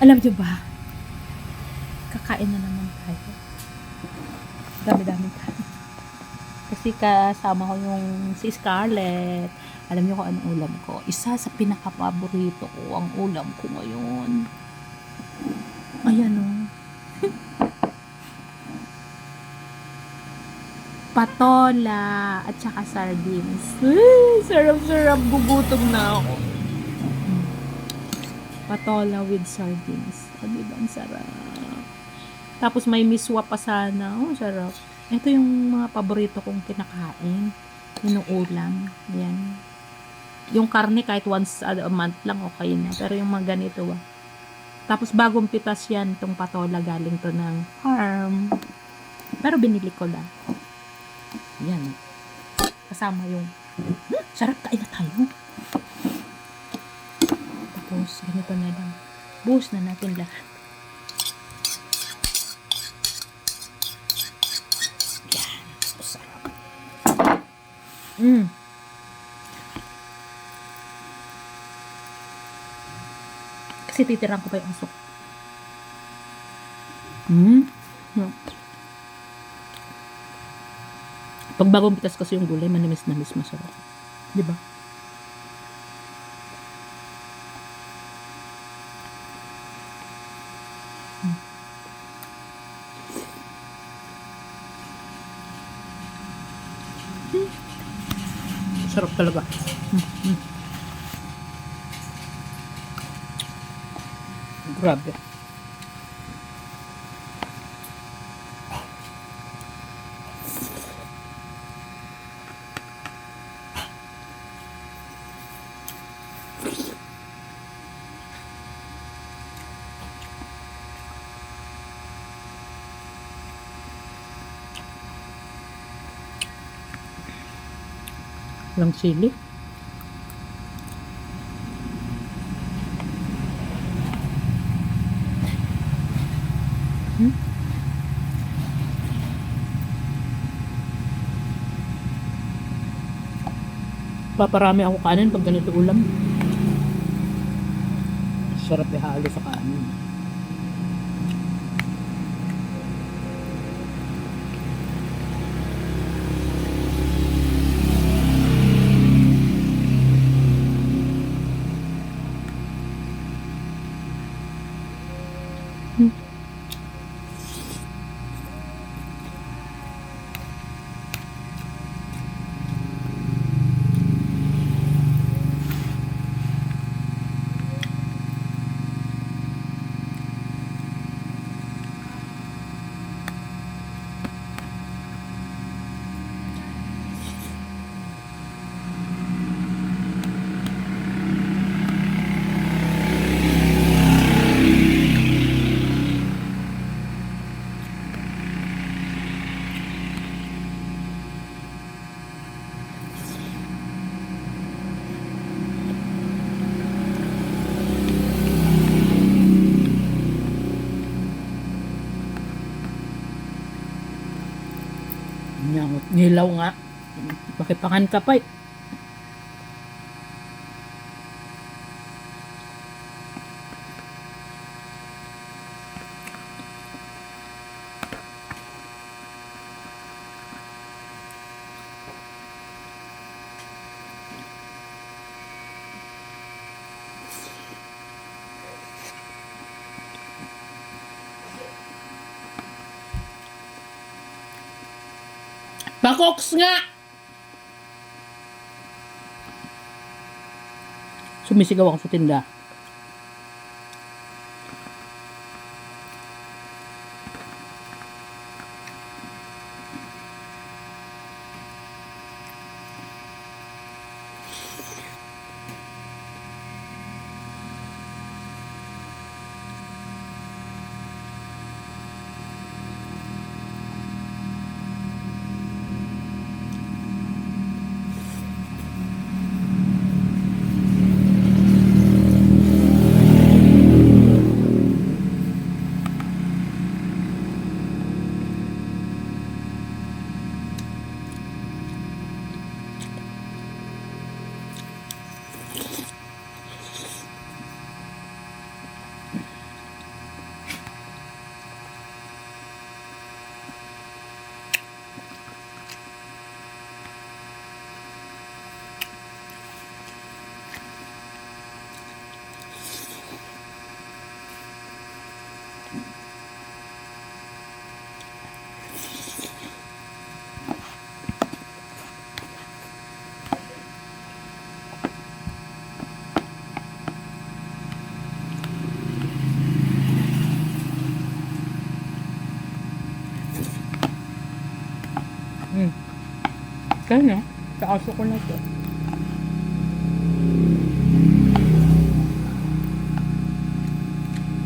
Alam niyo ba, kakain na naman tayo. Dami-dami tayo. Kasi kasama ko yung si Scarlett. Alam niyo kung anong ulam ko? Isa sa pinaka-paborito ko ang ulam ko ngayon. Ayan o. Patola at saka sardines. Sarap-sarap. Gugutom na ako. Patola with sardines. O, diba? Ang sarap. Tapos may miswa pa sana. Oh, sarap. Ito yung mga paborito kong kinakain. Yung ulam. Yan. Yung karne kahit once a month lang okay na. Pero yung mga ganito Tapos bagong pitas yan. Itong patola galing to ng farm. Pero binili ko lang. Yan. Kasama yung sarap, kain na tayo. Tapos ganito na lang. Buhos na natin lahat. Kasi titirang ko pa yung asok. Pag bagong pitas kasi yung gulay, manimis-namis, masarap. Diba? Sarap talaga. Grabe. Walang sili. Paparami ako kanin pag ganito ulam. Sarap ihalo sa kanin. Nilaw nga. Makipangan ka pa. Pakoks nga! Sumisigaw ako sa tinda. Kaya, sa aso ko na to.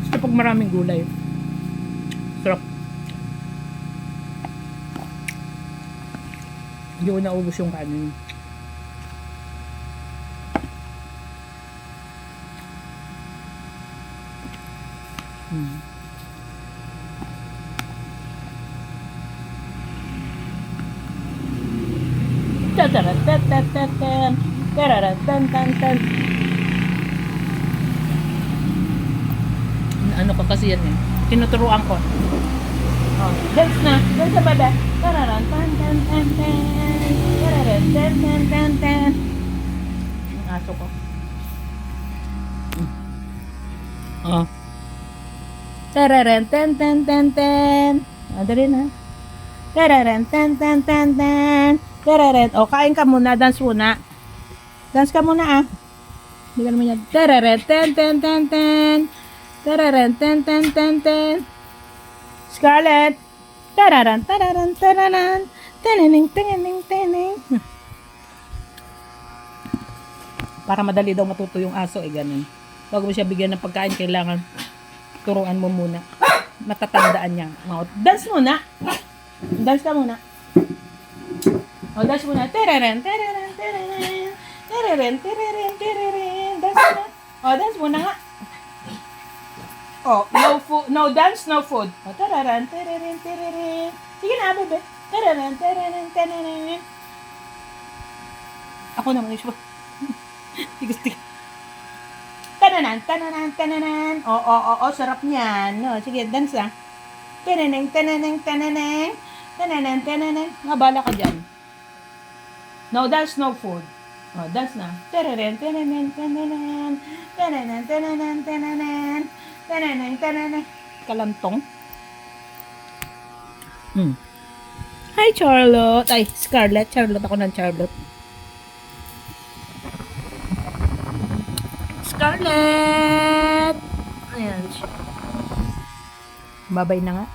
Gusto pag maraming gulay. Sarap. Hindi ko naubos yung kanin. Ano ko kasi yan eh. Tinuturuan ko. Oh, dance na. Dance na ba ba? Tararan, tan, tan, tan, tan. Tararan, tan, tan, tan, tan. Ang aso ko. Oh. Tararan, tan, tan, tan, tan. Dali na. Tararan, tan, tan, tan, tan. Tararan. O, kain ka muna. Dance muna. Dance ka muna ah. Hindi ka naman yan. Tararan, tan, tan, tan, tan. Tararan, tan, tan, tan, tan. Scarlett. Tararan, tararan, tararan. Tananing, tananing, tananing. Para madali daw matuto yung aso, ganun. Bago mo siya bigyan ng pagkain, kailangan turuan mo muna. Matatandaan niya. Dance muna. Dance ka muna. O, dance muna. Tararan, tararan, tararan. Tararan, tararan, tararan. Dance muna. O, dance muna nga. Oh, no food, no dance, no food. Oh, tararan, tararan, tararan. Sige na, bebe. Tararan, tararan, tararan. Ako naman yung tigas-tigas. Tananan, tananan, tananan. Oh, sarap niyan. No, sige, dance lang. Tananang, tananang, tananang. Tananan, tananan. Ngabala ka dyan. No dance, no food. Oh, dance na. Tararan, tananan, tananan. Tananan, tananan, tananan. Tananang, tananang. Kalantong. Hi, Charlotte. Ay, Scarlett. Charlotte ako ng Charlotte. Scarlett! Ayan siya. Babay na nga.